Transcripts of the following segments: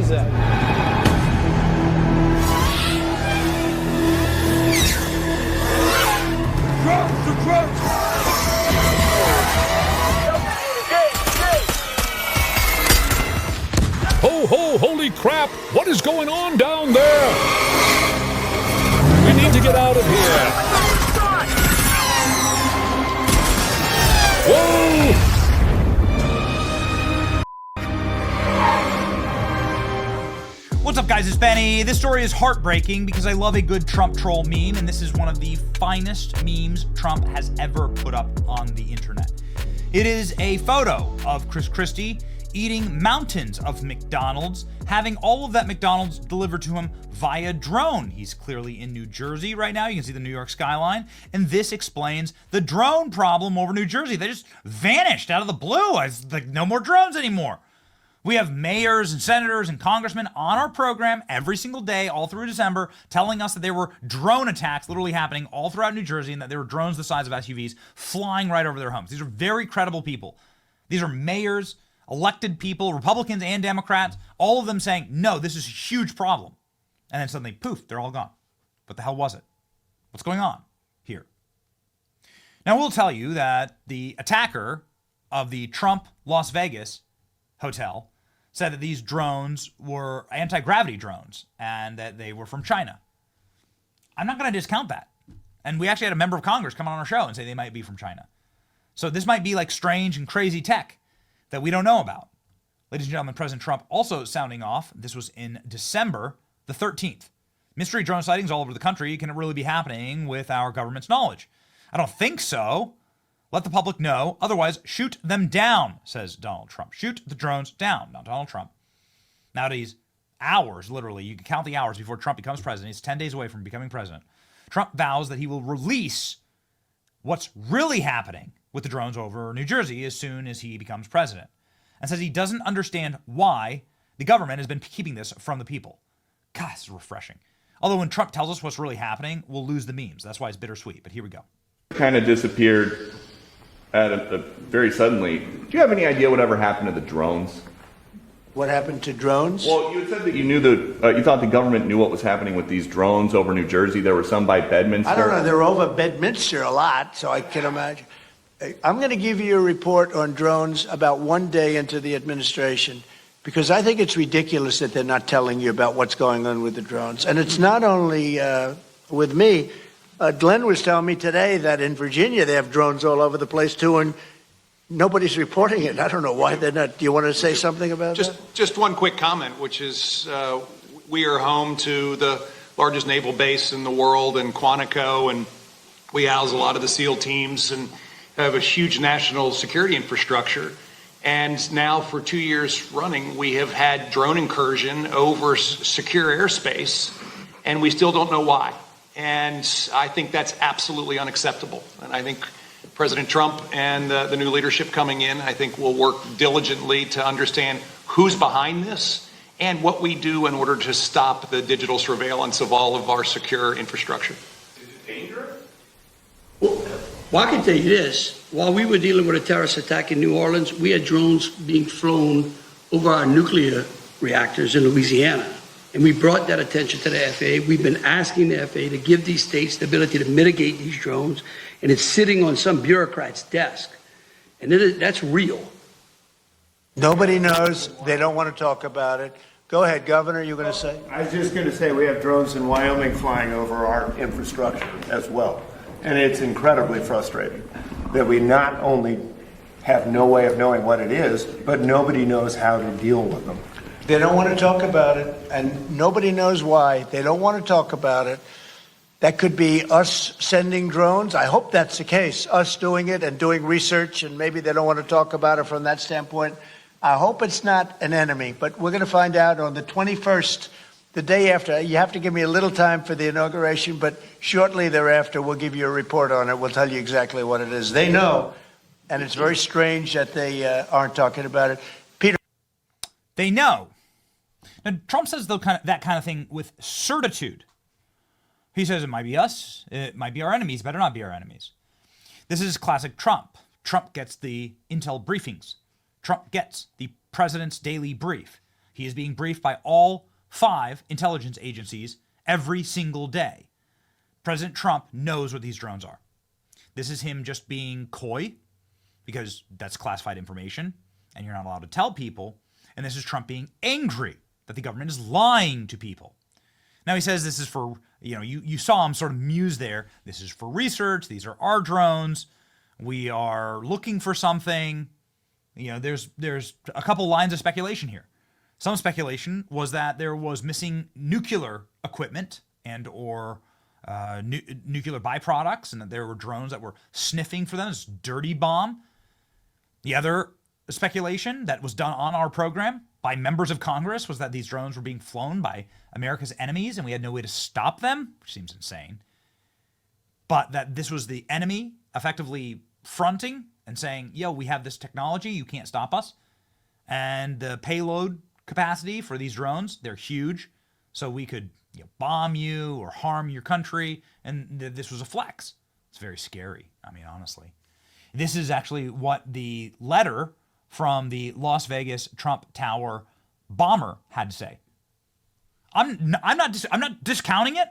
is that? Ho, ho, holy crap! What is going on down there? We need to get out of here. Whoa! What's up, guys? It's Benny. This story is heartbreaking because I love a good Trump troll meme, and this is one of the finest memes Trump has ever put up on the internet. It is a photo of Chris Christie eating mountains of McDonald's, having all of that McDonald's delivered to him via drone. He's clearly in New Jersey right now. You can see the New York skyline, and this explains the drone problem over New Jersey. They just vanished out of the blue. It's like no more drones anymore. We have mayors and senators and congressmen on our program every single day, all through December, telling us that there were drone attacks literally happening all throughout New Jersey and that there were drones the size of SUVs flying right over their homes. These are very credible people. These are mayors, elected people, Republicans and Democrats, all of them saying, no, this is a huge problem. And then suddenly, poof, they're all gone. What the hell was it? What's going on here? Now, we'll tell you that the attacker of the Trump Las Vegas hotel said that these drones were anti-gravity drones and that they were from China. I'm not going to discount that. And we actually had a member of Congress come on our show and say they might be from China. So this might be like strange and crazy tech that we don't know about. Ladies and gentlemen, President Trump also sounding off. This was in December the 13th. Mystery drone sightings all over the country. Can it really be happening with our government's knowledge? I don't think so. Let the public know. Otherwise, shoot them down, says Donald Trump. Shoot the drones down. Now, Donald Trump. Nowadays, hours, literally, you can count the hours before Trump becomes president. He's 10 days away from becoming president. Trump vows that he will release what's really happening with the drones over New Jersey as soon as he becomes president. And says he doesn't understand why the government has been keeping this from the people. God, this is refreshing. Although when Trump tells us what's really happening, we'll lose the memes. That's why it's bittersweet. But here we go. Kind of disappeared very suddenly. Do you have any idea whatever happened to the drones? What happened to drones? Well, you had said that you knew you thought the government knew what was happening with these drones over New Jersey. There were some by Bedminster. I don't know. They're over Bedminster a lot, so I can imagine. I'm going to give you a report on drones about one day into the administration, because I think it's ridiculous that they're not telling you about what's going on with the drones. And it's not only with me. Glenn was telling me today that in Virginia they have drones all over the place too, and nobody's reporting it. I don't know why they're not. Do you want to say something about that? Just one quick comment, which is we are home to the largest naval base in the world in Quantico, and we house a lot of the SEAL teams and have a huge national security infrastructure. And now for 2 years running, we have had drone incursion over secure airspace, and we still don't know why. And I think that's absolutely unacceptable. And I think President Trump and the new leadership coming in, I think will work diligently to understand who's behind this and what we do in order to stop the digital surveillance of all of our secure infrastructure. Is it dangerous? Well, I can tell you this. While we were dealing with a terrorist attack in New Orleans, we had drones being flown over our nuclear reactors in Louisiana. And we brought that attention to the FAA. We've been asking the FAA to give these states the ability to mitigate these drones, and it's sitting on some bureaucrat's desk. And that's real. Nobody knows. They don't want to talk about it. Go ahead, Governor, you're going to say? I was just going to say we have drones in Wyoming flying over our infrastructure as well. And it's incredibly frustrating that we not only have no way of knowing what it is, but nobody knows how to deal with them. They don't want to talk about it, and nobody knows why. They don't want to talk about it. That could be us sending drones. I hope that's the case, us doing it and doing research, and maybe they don't want to talk about it from that standpoint. I hope it's not an enemy, but we're going to find out on the 21st, the day after. You have to give me a little time for the inauguration, but shortly thereafter, we'll give you a report on it. We'll tell you exactly what it is. They know, and it's very strange that they aren't talking about it. Peter. They know. Now, Trump says that kind of thing with certitude. He says it might be us, it might be our enemies, better not be our enemies. This is classic Trump. Trump gets the intel briefings. Trump gets the president's daily brief. He is being briefed by all 5 intelligence agencies every single day. President Trump knows what these drones are. This is him just being coy because that's classified information and you're not allowed to tell people. And this is Trump being angry that the government is lying to people. Now he says this is for, you saw him sort of muse there. This is for research. These are our drones. We are looking for something. There's a couple lines of speculation here. Some speculation was that there was missing nuclear equipment and or nuclear byproducts, and that there were drones that were sniffing for them. This dirty bomb. The other speculation that was done on our program by members of Congress was that these drones were being flown by America's enemies and we had no way to stop them, which seems insane. But that this was the enemy effectively fronting and saying, yo, we have this technology, you can't stop us. And the payload capacity for these drones, they're huge. So we could bomb you or harm your country. And this was a flex. It's very scary. I mean, honestly. This is actually what the letter from the Las Vegas Trump Tower bomber had to say. I'm not discounting it,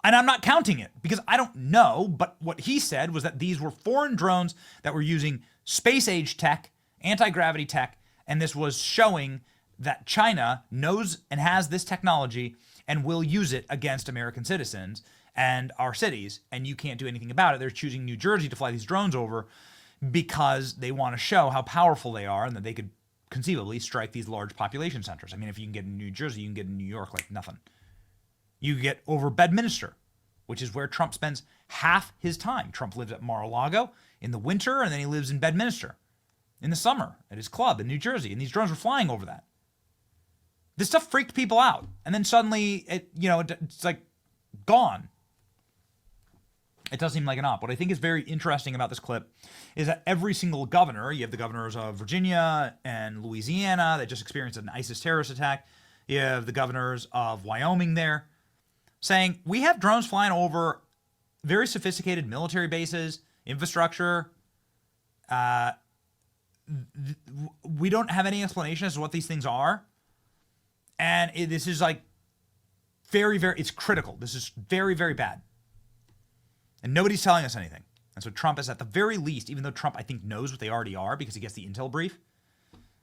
and I'm not counting it because I don't know. But what he said was that these were foreign drones that were using space-age tech, anti-gravity tech, and this was showing that China knows and has this technology and will use it against American citizens and our cities, and you can't do anything about it. They're choosing New Jersey to fly these drones over because they want to show how powerful they are and that they could conceivably strike these large population centers. I mean, if you can get in New Jersey, you can get in New York like nothing. You get over Bedminster, which is where Trump spends half his time. Trump lives at Mar-a-Lago in the winter, and then he lives in Bedminster in the summer at his club in New Jersey, and these drones were flying over that. This stuff freaked people out, and then suddenly it's like gone. It does seem like an op. What I think is very interesting about this clip is that every single governor, you have the governors of Virginia and Louisiana that just experienced an ISIS terrorist attack. You have the governors of Wyoming there saying, we have drones flying over very sophisticated military bases, infrastructure. We don't have any explanation as to what these things are. And this is like very, very, it's critical. This is very, very bad. And nobody's telling us anything. And so Trump is at the very least, even though Trump, I think, knows what they already are because he gets the intel brief,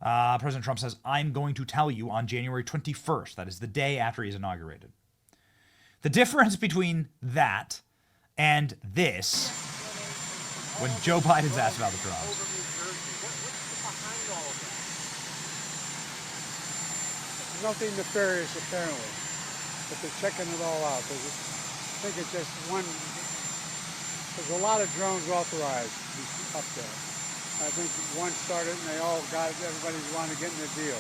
President Trump says, I'm going to tell you on January 21st. That is the day after he's inaugurated. The difference between that and this, when Joe Biden's asked about the drones. Nothing nefarious, apparently, but they're checking it all out. I think it's just one. There's a lot of drones authorized up there. I think one started and they all got it. Everybody's wanting to get in the deal.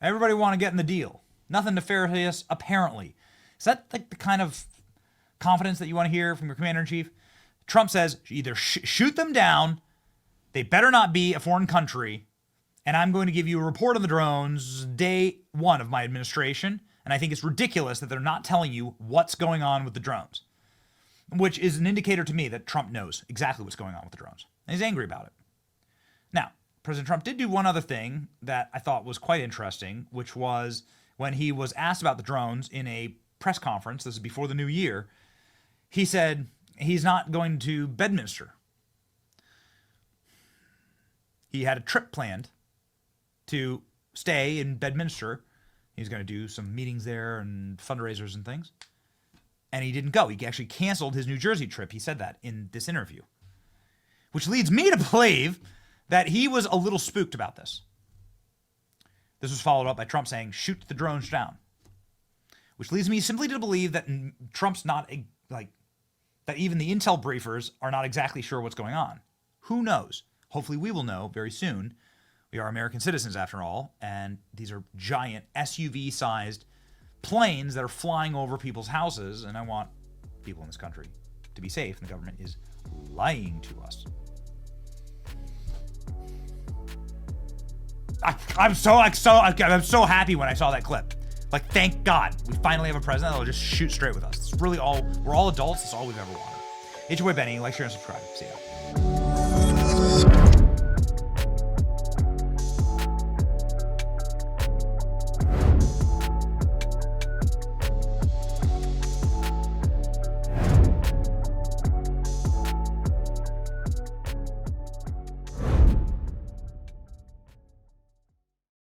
Everybody want to get in the deal. Nothing nefarious, apparently. Is that like the kind of confidence that you want to hear from your commander-in-chief? Trump says, either shoot them down, they better not be a foreign country, and I'm going to give you a report on the drones day 1 of my administration, and I think it's ridiculous that they're not telling you what's going on with the drones. Which is an indicator to me that Trump knows exactly what's going on with the drones. And he's angry about it. Now, President Trump did do one other thing that I thought was quite interesting, which was when he was asked about the drones in a press conference, this is before the new year, he said he's not going to Bedminster. He had a trip planned to stay in Bedminster. He's going to do some meetings there and fundraisers and things. And he didn't go. He actually canceled his New Jersey trip. He said that in this interview. Which leads me to believe that he was a little spooked about this. This was followed up by Trump saying, shoot the drones down. Which leads me simply to believe that Trump's not, that even the intel briefers are not exactly sure what's going on. Who knows? Hopefully we will know very soon. We are American citizens after all, and these are giant SUV-sized planes that are flying over people's houses, and I want people in this country to be safe, and the government is lying to us. I'm so happy when I saw that clip. Like, thank God we finally have a president that'll just shoot straight with us. It's really all, we're all adults. That's all we've ever wanted. It's your boy Benny. Like, share, and subscribe. See ya.